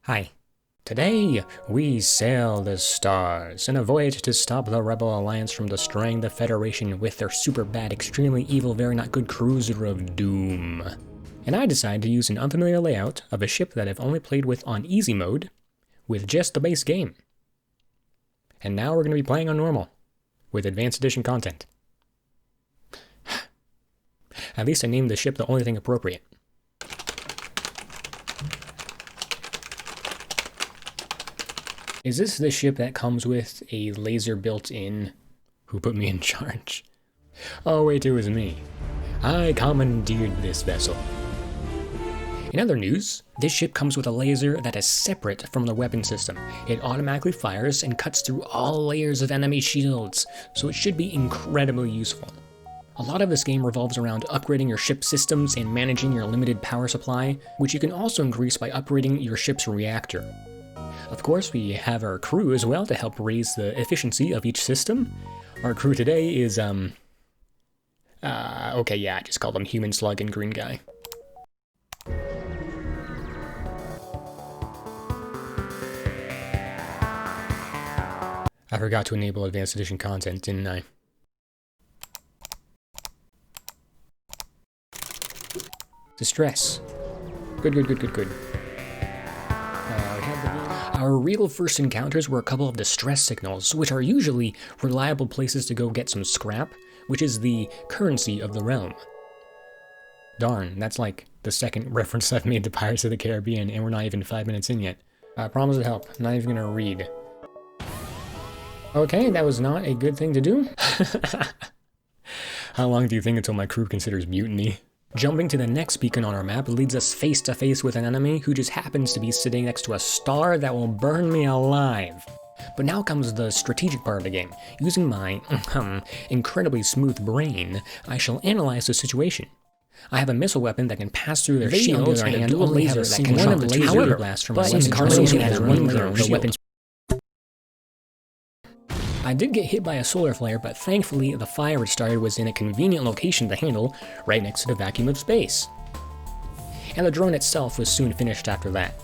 Hi. Today, we sail the stars in a voyage to stop the Rebel Alliance from destroying the Federation with their super bad, extremely evil, very not good cruiser of doom. And I decided to use an unfamiliar layout of a ship that I've only played with on easy mode, with just the base game. And now we're going to be playing on normal, with advanced edition content. At least I named the ship the only thing appropriate. Is this the ship that comes with a laser built in? Who put me in charge? Oh wait, it was me. I commandeered this vessel. In other news, this ship comes with a laser that is separate from the weapon system. It automatically fires and cuts through all layers of enemy shields, so it should be incredibly useful. A lot of this game revolves around upgrading your ship systems and managing your limited power supply, which you can also increase by upgrading your ship's reactor. Of course, we have our crew as well to help raise the efficiency of each system. Our crew today is, okay, yeah, I just called them Human Slug and Green Guy. I forgot to enable advanced edition content, didn't I? Distress. Good. Our real first encounters were a couple of distress signals, which are usually reliable places to go get some scrap, which is the currency of the realm. Darn, that's like the second reference I've made to Pirates of the Caribbean, and we're not even 5 minutes in yet. Promise to help, not even gonna read. Okay, that was not a good thing to do. How long do you think until my crew considers mutiny? Jumping to the next beacon on our map leads us face to face with an enemy who just happens to be sitting next to a star that will burn me alive. But now comes the strategic part of the game. Using my incredibly smooth brain, I shall analyze the situation. I have a missile weapon that can pass through their shields and a dual laser that can shoot the laser blast from my weapon. Carnation has one layer of the weapon. I did get hit by a solar flare, but thankfully the fire it started was in a convenient location to handle, right next to the vacuum of space. And the drone itself was soon finished after that.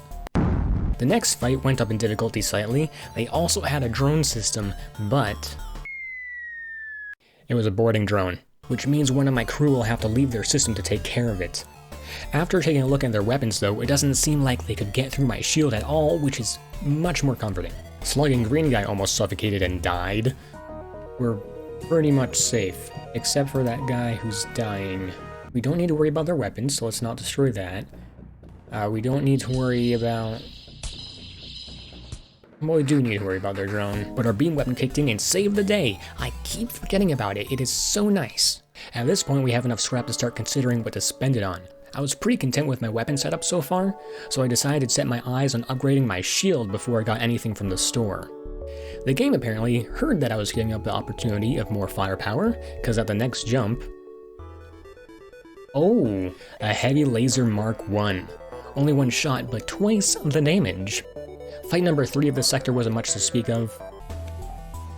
The next fight went up in difficulty slightly. They also had a drone system, but it was a boarding drone, which means one of my crew will have to leave their system to take care of it. After taking a look at their weapons though, it doesn't seem like they could get through my shield at all, which is much more comforting. Slug and Green Guy almost suffocated and died. We're pretty much safe, except for that guy who's dying. We don't need to worry about their weapons, so let's not destroy that. We don't need to worry about... Well, we do need to worry about their drone. But our beam weapon kicked in and saved the day. I keep forgetting about it. It is so nice. At this point, we have enough scrap to start considering what to spend it on. I was pretty content with my weapon setup so far, so I decided to set my eyes on upgrading my shield before I got anything from the store. The game apparently heard that I was giving up the opportunity of more firepower, because at the next jump... Oh, a heavy laser Mark I. Only one shot, but twice the damage. Fight number 3 of the sector wasn't much to speak of.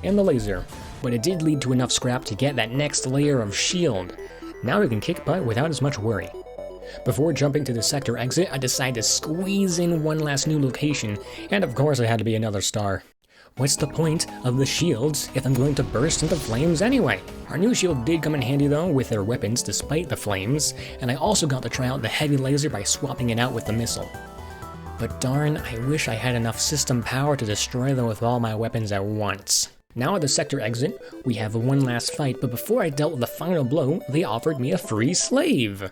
And the laser, but it did lead to enough scrap to get that next layer of shield. Now we can kick butt without as much worry. Before jumping to the sector exit, I decided to squeeze in one last new location, and of course it had to be another star. What's the point of the shields if I'm going to burst into flames anyway? Our new shield did come in handy though with their weapons despite the flames, and I also got to try out the heavy laser by swapping it out with the missile. But darn, I wish I had enough system power to destroy them with all my weapons at once. Now at the sector exit, we have one last fight, but before I dealt the final blow, they offered me a free slave.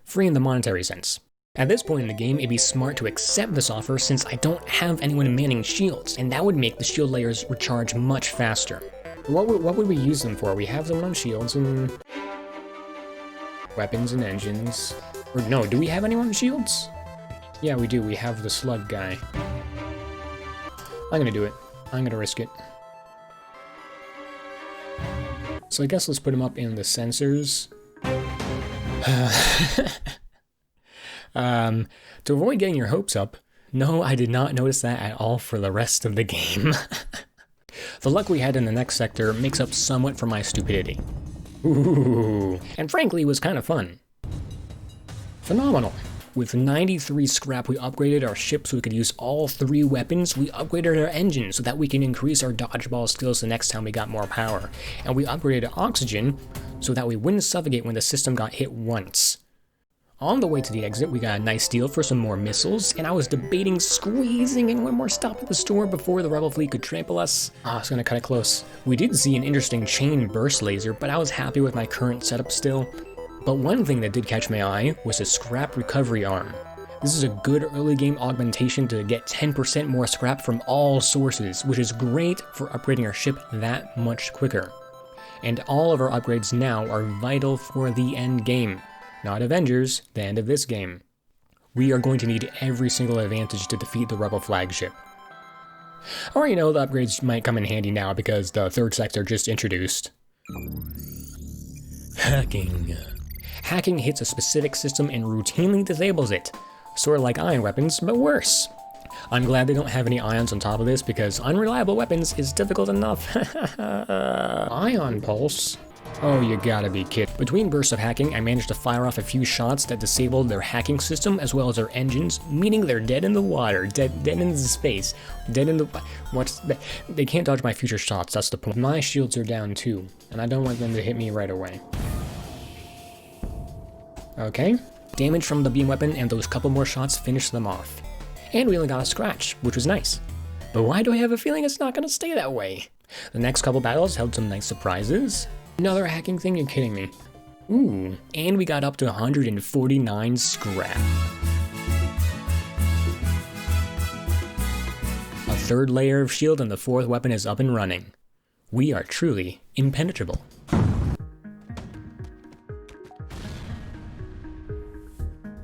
Free in the monetary sense. At this point in the game, it'd be smart to accept this offer since I don't have anyone manning shields, and that would make the shield layers recharge much faster. What would we use them for? We have them on shields and... weapons and engines. Or no, do we have anyone on shields? Yeah, we do. We have the slug guy. I'm gonna do it. I'm gonna risk it. So I guess let's put him up in the sensors. To avoid getting your hopes up, no, I did not notice that at all for the rest of the game. The luck we had in the next sector makes up somewhat for my stupidity. Ooh, and frankly, it was kind of fun. Phenomenal. With 93 scrap, we upgraded our ship so we could use all 3 weapons. We upgraded our engine so that we can increase our dodgeball skills the next time we got more power. And we upgraded oxygen so that we wouldn't suffocate when the system got hit once. On the way to the exit, we got a nice deal for some more missiles, and I was debating squeezing in one more stop at the store before the rebel fleet could trample us. I was gonna cut it close. We did see an interesting chain burst laser, but I was happy with my current setup still. But one thing that did catch my eye was a scrap recovery arm. This is a good early game augmentation to get 10% more scrap from all sources, which is great for upgrading our ship that much quicker. And all of our upgrades now are vital for the end game. Not Avengers, the end of this game. We are going to need every single advantage to defeat the Rebel flagship. Or, you know, the upgrades might come in handy now because the third sector just introduced. Hacking. Hacking hits a specific system and routinely disables it. Sort of like ion weapons, but worse. I'm glad they don't have any ions on top of this because unreliable weapons is difficult enough. Ion pulse? Oh, you gotta be kidding. Between bursts of hacking, I managed to fire off a few shots that disabled their hacking system as well as their engines, meaning they're dead in the water, dead in the space, dead in the... They can't dodge my future shots, that's the point. My shields are down too, and I don't want them to hit me right away. Okay, damage from the beam weapon and those couple more shots finished them off. And we only got a scratch, which was nice. But why do I have a feeling it's not gonna stay that way? The next couple battles held some nice surprises. Another hacking thing? You're kidding me. Ooh, and we got up to 149 scrap. A third layer of shield and the fourth weapon is up and running. We are truly impenetrable.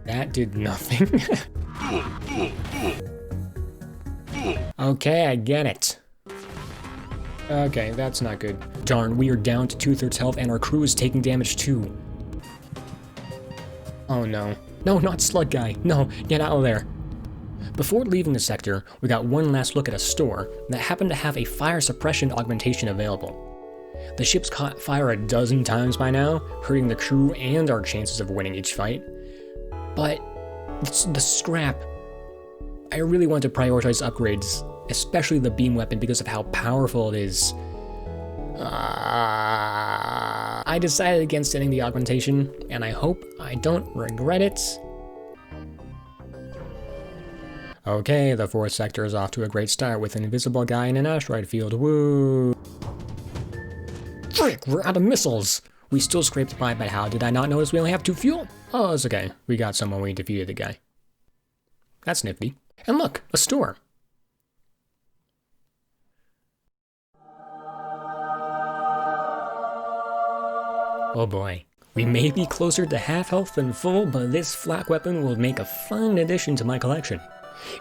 That did nothing. Okay, I get it. Okay, that's not good. Darn, we are down to 2/3 health and our crew is taking damage too. Oh no. No, not Slug Guy. No, get out of there. Before leaving the sector, we got one last look at a store that happened to have a fire suppression augmentation available. The ship's caught fire a dozen times by now, hurting the crew and our chances of winning each fight. But the scrap. I really want to prioritize upgrades, especially the beam weapon because of how powerful it is. I decided against setting the augmentation, and I hope I don't regret it. Okay, the fourth sector is off to a great start with an invisible guy in an asteroid field. Woo! Frick, we're out of missiles! We still scraped by, but how did I not notice we only have 2 fuel? Oh, it's okay. We got some when we defeated the guy. That's nifty. And look, a store. Oh boy. We may be closer to half health than full, but this flak weapon will make a fun addition to my collection.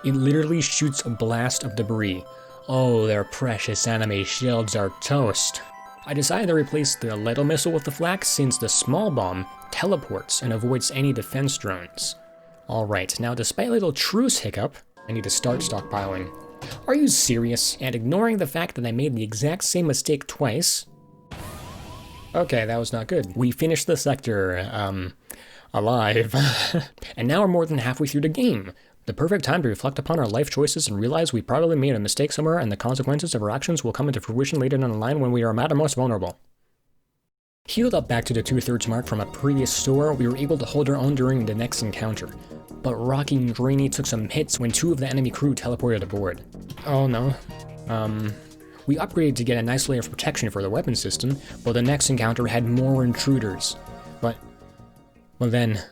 It literally shoots a blast of debris. Oh, their precious anime shields are toast. I decided to replace the little missile with the flak since the small bomb teleports and avoids any defense drones. Alright, now despite a little truce hiccup, I need to start stockpiling. Are you serious? And ignoring the fact that I made the exact same mistake twice? Okay, that was not good. We finished the sector, alive. And now we're more than halfway through the game. The perfect time to reflect upon our life choices and realize we probably made a mistake somewhere and the consequences of our actions will come into fruition later down the line when we are at our most vulnerable. Healed up back to the 2/3 mark from a previous store, we were able to hold our own during the next encounter. But Rocky and Greeny took some hits when 2 of the enemy crew teleported aboard. Oh no. We upgraded to get a nice layer of protection for the weapon system, but the next encounter had more intruders. But, well then...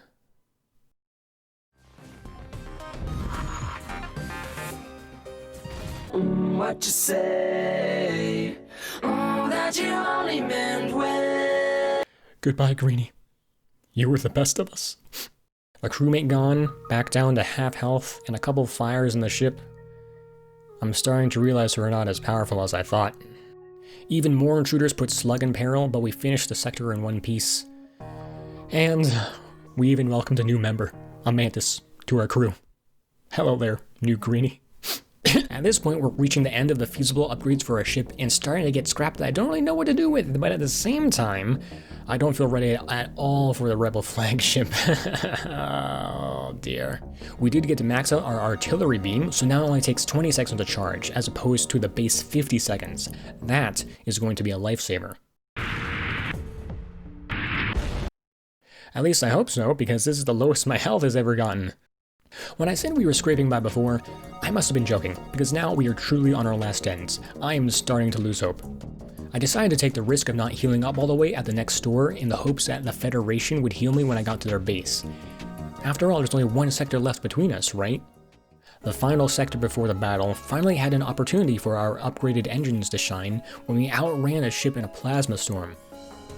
What you say? Oh, that you only meant well. Goodbye, Greeny. You were the best of us. A crewmate gone, back down to half health, and a couple fires in the ship. I'm starting to realize we're not as powerful as I thought. Even more intruders put Slug in peril, but we finished the sector in one piece. And we even welcomed a new member, a Mantis, to our crew. Hello there, new Greeny. At this point, we're reaching the end of the feasible upgrades for our ship and starting to get scrap that I don't really know what to do with, but at the same time, I don't feel ready at all for the Rebel flagship. Oh dear. We did get to max out our artillery beam, so now it only takes 20 seconds to charge, as opposed to the base 50 seconds. That is going to be a lifesaver. At least I hope so, because this is the lowest my health has ever gotten. When I said we were scraping by before, I must have been joking, because now we are truly on our last ends. I am starting to lose hope. I decided to take the risk of not healing up all the way at the next store in the hopes that the Federation would heal me when I got to their base. After all, there's only one sector left between us, right? The final sector before the battle finally had an opportunity for our upgraded engines to shine when we outran a ship in a plasma storm.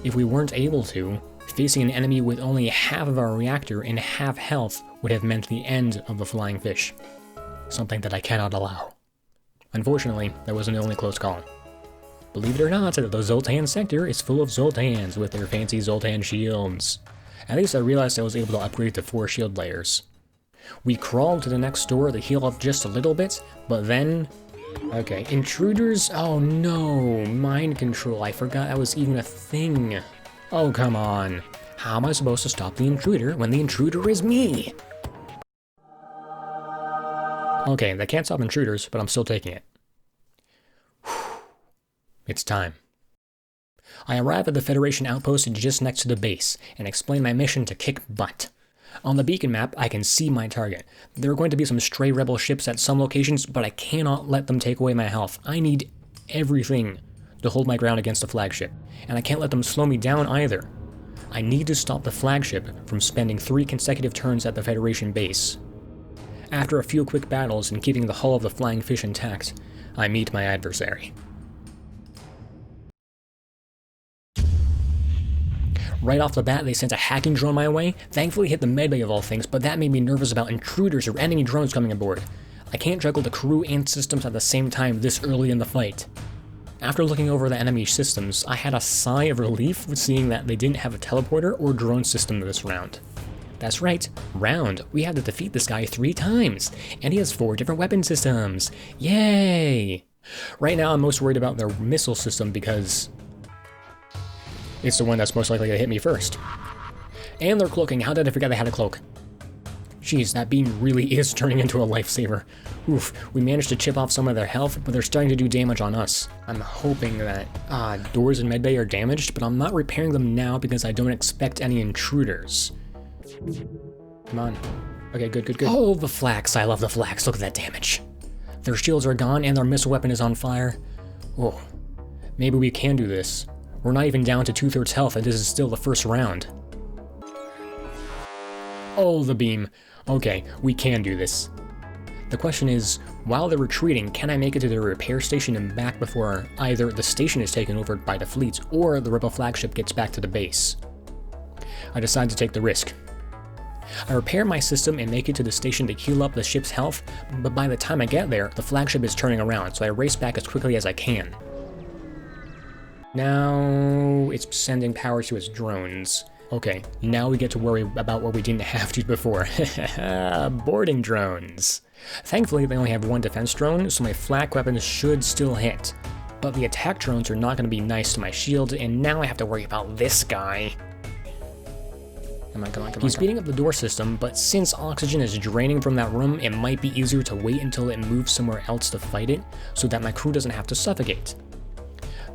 If we weren't able to, facing an enemy with only half of our reactor and half health would have meant the end of the flying fish. Something that I cannot allow. Unfortunately, that wasn't the only close call. Believe it or not, the Zoltan sector is full of Zoltans with their fancy Zoltan shields. At least I realized I was able to upgrade to 4 shield layers. We crawled to the next door to heal up just a little bit, but then... Okay, intruders? Oh no, mind control, I forgot that was even a thing. Oh, come on. How am I supposed to stop the intruder when the intruder is me? Okay, they can't stop intruders, but I'm still taking it. It's time. I arrive at the Federation outpost just next to the base, and explain my mission to kick butt. On the beacon map, I can see my target. There are going to be some stray rebel ships at some locations, but I cannot let them take away my health. I need everything to hold my ground against the flagship, and I can't let them slow me down either. I need to stop the flagship from spending 3 consecutive turns at the Federation base. After a few quick battles and keeping the hull of the flying fish intact, I meet my adversary. Right off the bat, they sent a hacking drone my way. Thankfully hit the medbay of all things, but that made me nervous about intruders or enemy drones coming aboard. I can't juggle the crew and systems at the same time this early in the fight. After looking over the enemy systems, I had a sigh of relief seeing that they didn't have a teleporter or drone system this round. That's right, round. We had to defeat this guy 3 times, and he has 4 different weapon systems. Yay! Right now I'm most worried about their missile system because it's the one that's most likely to hit me first. And their cloaking, how did I forget they had a cloak? Jeez, that beam really is turning into a lifesaver. Oof, we managed to chip off some of their health, but they're starting to do damage on us. I'm hoping that, doors in medbay are damaged, but I'm not repairing them now because I don't expect any intruders. Come on. Okay, good. Oh, the flax, I love the flax, look at that damage. Their shields are gone and their missile weapon is on fire. Oh, maybe we can do this. We're not even down to 2/3 health and this is still the first round. Oh, the beam. Okay, we can do this. The question is, while they're retreating, can I make it to the repair station and back before either the station is taken over by the fleet or the rebel flagship gets back to the base? I decide to take the risk. I repair my system and make it to the station to heal up the ship's health, but by the time I get there, the flagship is turning around, so I race back as quickly as I can. Now it's sending power to its drones. Okay, now we get to worry about what we didn't have to before. Boarding drones. Thankfully, they only have 1 defense drone, so my flak weapons should still hit. But the attack drones are not going to be nice to my shield, and now I have to worry about this guy. Come on. He's beating up the door system, but since oxygen is draining from that room, it might be easier to wait until it moves somewhere else to fight it, so that my crew doesn't have to suffocate.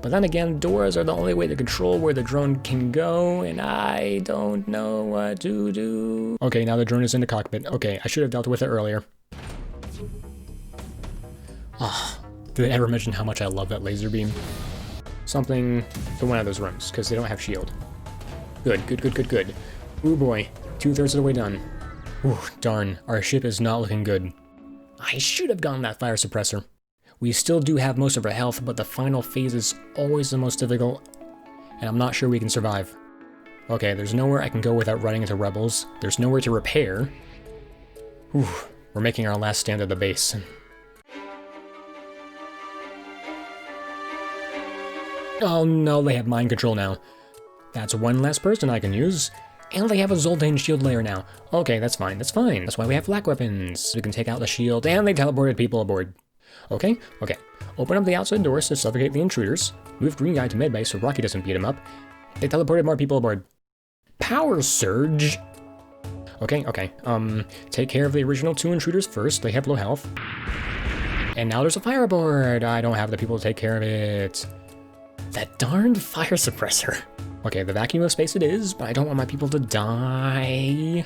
But then again, doors are the only way to control where the drone can go, and I don't know what to do. Okay, now the drone is in the cockpit. Okay, I should have dealt with it earlier. Did I ever mention how much I love that laser beam? Something to one of those rooms, because they don't have shield. Good. Ooh boy, 2/3 of the way done. Ooh, darn, our ship is not looking good. I should have gotten that fire suppressor. We still do have most of our health, but the final phase is always the most difficult, and I'm not sure we can survive. Okay, there's nowhere I can go without running into rebels. There's nowhere to repair. Whew, we're making our last stand at the base. Oh no, they have mind control now. That's 1 less person I can use. And they have a Zoltan shield layer now. Okay, that's fine. That's why we have flak weapons. We can take out the shield, and they teleported people aboard. Okay, okay. Open up the outside doors to suffocate the intruders. Move green guy to medbay so Rocky doesn't beat him up. They teleported more people aboard. Power surge? Okay, okay. Take care of the original 2 intruders first. They have low health. And now there's a fire aboard. I don't have the people to take care of it. That darned fire suppressor. Okay, the vacuum of space it is, but I don't want my people to die.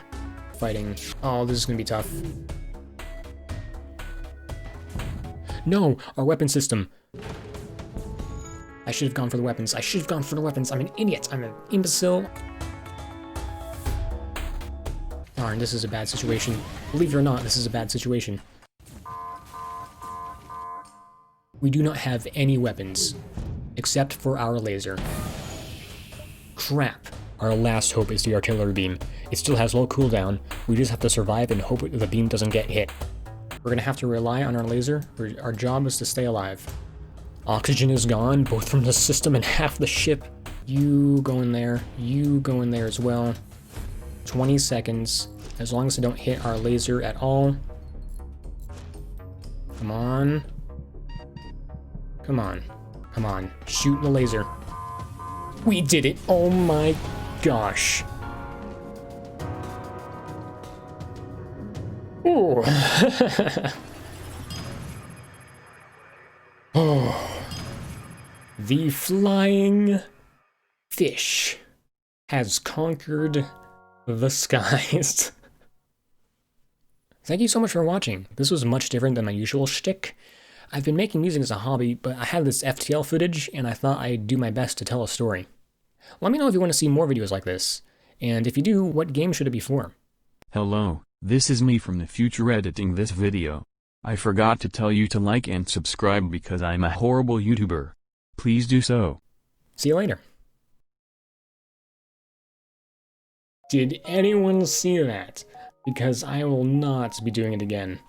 Fighting. Oh, this is gonna be tough. No, our weapon system. I should have gone for the weapons. I should have gone for the weapons. I'm an idiot. I'm an imbecile. Darn, this is a bad situation. Believe it or not, this is a bad situation. We do not have any weapons, except for our laser. Crap. Our last hope is the artillery beam. It still has low cooldown. We just have to survive and hope the beam doesn't get hit. We're gonna have to rely on our laser. Our job is to stay alive. Oxygen is gone, both from the system and half the ship. You go in there. You go in there as well. 20 seconds. As long as they don't hit our laser at all. Come on. Come on. Come on. Shoot the laser. We did it! Oh my gosh. Ooh. Oh. The flying fish has conquered the skies. Thank you so much for watching. This was much different than my usual shtick. I've been making music as a hobby, but I had this FTL footage, and I thought I'd do my best to tell a story. Let me know if you want to see more videos like this, and if you do, what game should it be for? Hello, this is me from the future editing this video. I forgot to tell you to like and subscribe because I'm a horrible YouTuber. Please do so. See you later. Did anyone see that? Because I will not be doing it again.